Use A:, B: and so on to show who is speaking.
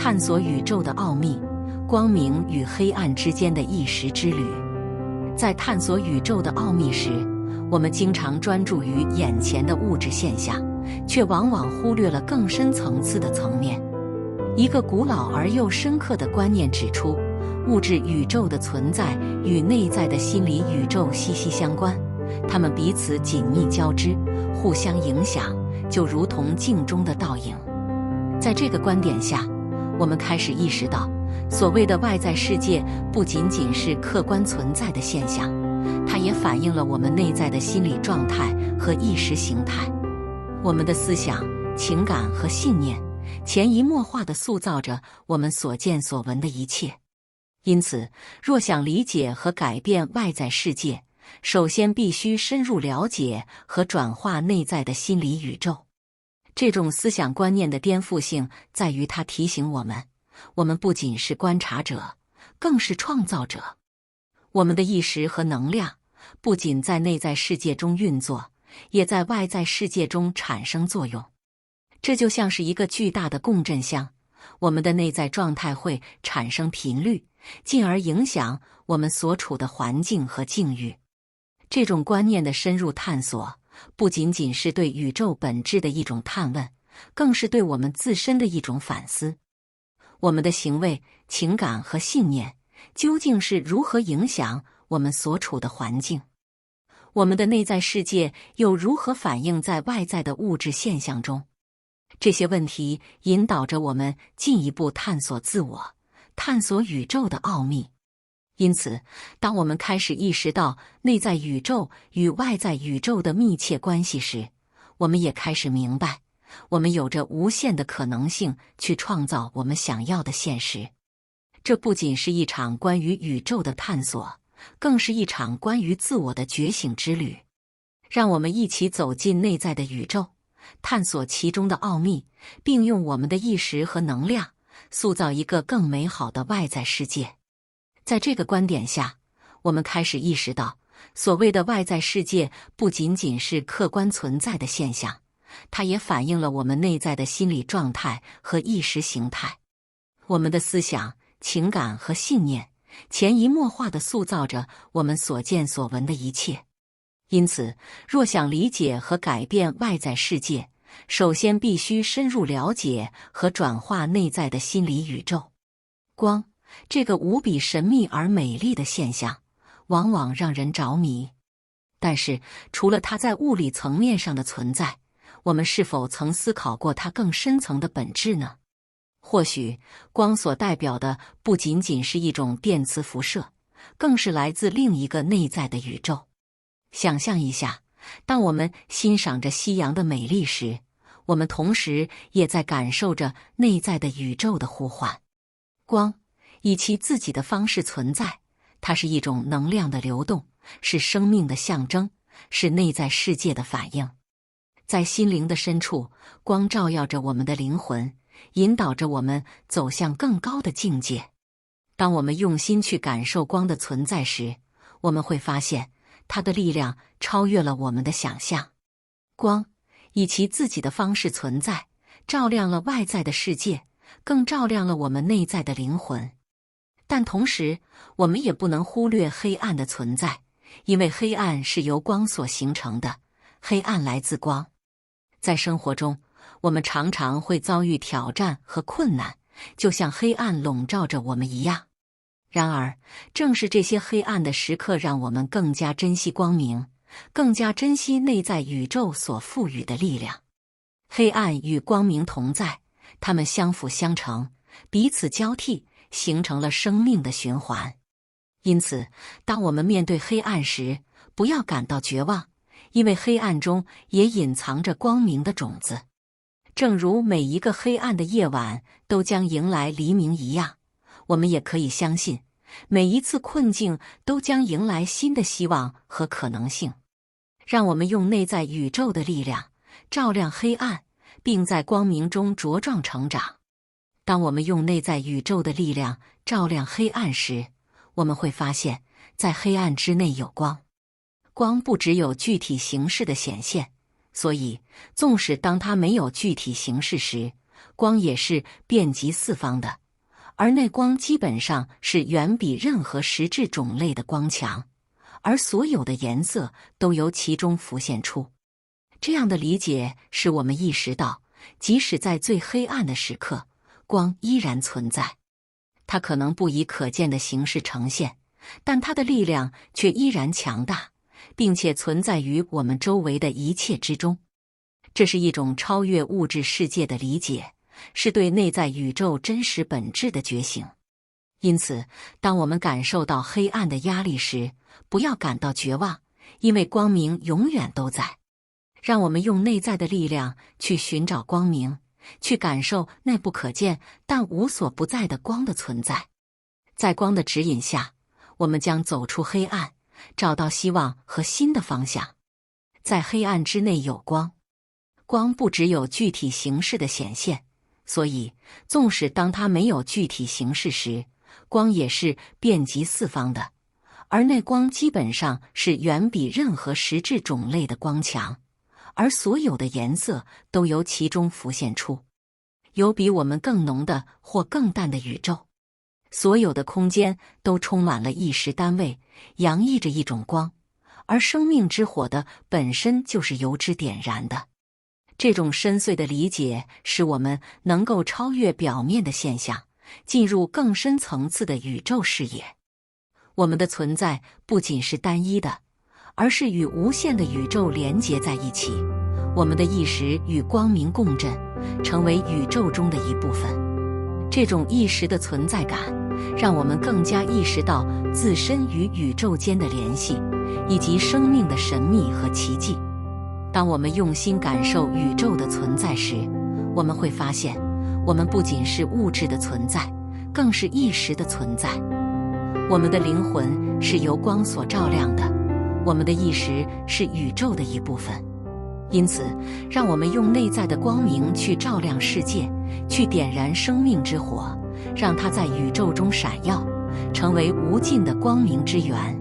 A: 探索宇宙的奥秘，光明与黑暗之间的一时之旅。在探索宇宙的奥秘时，我们经常专注于眼前的物质现象，却往往忽略了更深层次的层面。一个古老而又深刻的观念指出，物质宇宙的存在与内在的心理宇宙息息相关，它们彼此紧密交织，互相影响，就如同镜中的倒影。在这个观点下，我们开始意识到，所谓的外在世界不仅仅是客观存在的现象，它也反映了我们内在的心理状态和意识形态。我们的思想、情感和信念潜移默化地塑造着我们所见所闻的一切。因此，若想理解和改变外在世界，首先必须深入了解和转化内在的心理宇宙。这种思想观念的颠覆性在于它提醒我们，我们不仅是观察者，更是创造者。我们的意识和能量不仅在内在世界中运作，也在外在世界中产生作用。这就像是一个巨大的共振箱，我们的内在状态会产生频率，进而影响我们所处的环境和境遇。这种观念的深入探索，不仅仅是对宇宙本质的一种探问，更是对我们自身的一种反思。我们的行为、情感和信念究竟是如何影响我们所处的环境？我们的内在世界又如何反映在外在的物质现象中？这些问题引导着我们进一步探索自我，探索宇宙的奥秘。因此，当我们开始意识到内在宇宙与外在宇宙的密切关系时，我们也开始明白，我们有着无限的可能性去创造我们想要的现实。这不仅是一场关于宇宙的探索，更是一场关于自我的觉醒之旅。让我们一起走进内在的宇宙，探索其中的奥秘，并用我们的意识和能量塑造一个更美好的外在世界。在这个观点下，我们开始意识到，所谓的外在世界不仅仅是客观存在的现象，它也反映了我们内在的心理状态和意识形态。我们的思想、情感和信念潜移默化地塑造着我们所见所闻的一切。因此，若想理解和改变外在世界，首先必须深入了解和转化内在的心理宇宙。光，这个无比神秘而美丽的现象，往往让人着迷。但是，除了它在物理层面上的存在，我们是否曾思考过它更深层的本质呢？或许，光所代表的不仅仅是一种电磁辐射，更是来自另一个内在的宇宙。想象一下，当我们欣赏着夕阳的美丽时，我们同时也在感受着内在的宇宙的呼唤。光以其自己的方式存在，它是一种能量的流动，是生命的象征，是内在世界的反应。在心灵的深处，光照耀着我们的灵魂，引导着我们走向更高的境界。当我们用心去感受光的存在时，我们会发现它的力量超越了我们的想象。光以其自己的方式存在，照亮了外在的世界，更照亮了我们内在的灵魂。但同时，我们也不能忽略黑暗的存在，因为黑暗是由光所形成的，黑暗来自光。在生活中，我们常常会遭遇挑战和困难，就像黑暗笼罩着我们一样。然而，正是这些黑暗的时刻，让我们更加珍惜光明，更加珍惜内在宇宙所赋予的力量。黑暗与光明同在，它们相辅相成，彼此交替，形成了生命的循环。因此，当我们面对黑暗时，不要感到绝望，因为黑暗中也隐藏着光明的种子。正如每一个黑暗的夜晚都将迎来黎明一样，我们也可以相信，每一次困境都将迎来新的希望和可能性。让我们用内在宇宙的力量照亮黑暗，并在光明中茁壮成长。当我们用内在宇宙的力量照亮黑暗时，我们会发现，在黑暗之内有光。光不只有具体形式的显现，所以，纵使当它没有具体形式时，光也是遍及四方的，而那光基本上是远比任何实质种类的光强，而所有的颜色都由其中浮现出。这样的理解使我们意识到，即使在最黑暗的时刻，光依然存在。它可能不以可见的形式呈现，但它的力量却依然强大，并且存在于我们周围的一切之中。这是一种超越物质世界的理解，是对内在宇宙真实本质的觉醒。因此，当我们感受到黑暗的压力时，不要感到绝望，因为光明永远都在。让我们用内在的力量去寻找光明，去感受那不可见但无所不在的光的存在。在光的指引下，我们将走出黑暗，找到希望和新的方向。在黑暗之内有光，光不只有具体形式的显现，所以纵使当它没有具体形式时，光也是遍及四方的，而那光基本上是远比任何实质种类的光强，而所有的颜色都由其中浮现出。有比我们更浓的或更淡的宇宙，所有的空间都充满了意识单位，洋溢着一种光，而生命之火的本身就是由之点燃的。这种深邃的理解使我们能够超越表面的现象，进入更深层次的宇宙视野。我们的存在不仅是单一的，而是与无限的宇宙连结在一起。我们的意识与光明共振，成为宇宙中的一部分。这种意识的存在感，让我们更加意识到自身与宇宙间的联系，以及生命的神秘和奇迹。当我们用心感受宇宙的存在时，我们会发现，我们不仅是物质的存在，更是意识的存在。我们的灵魂是由光所照亮的，我们的意识是宇宙的一部分。因此，让我们用内在的光明去照亮世界，去点燃生命之火，让它在宇宙中闪耀，成为无尽的光明之源。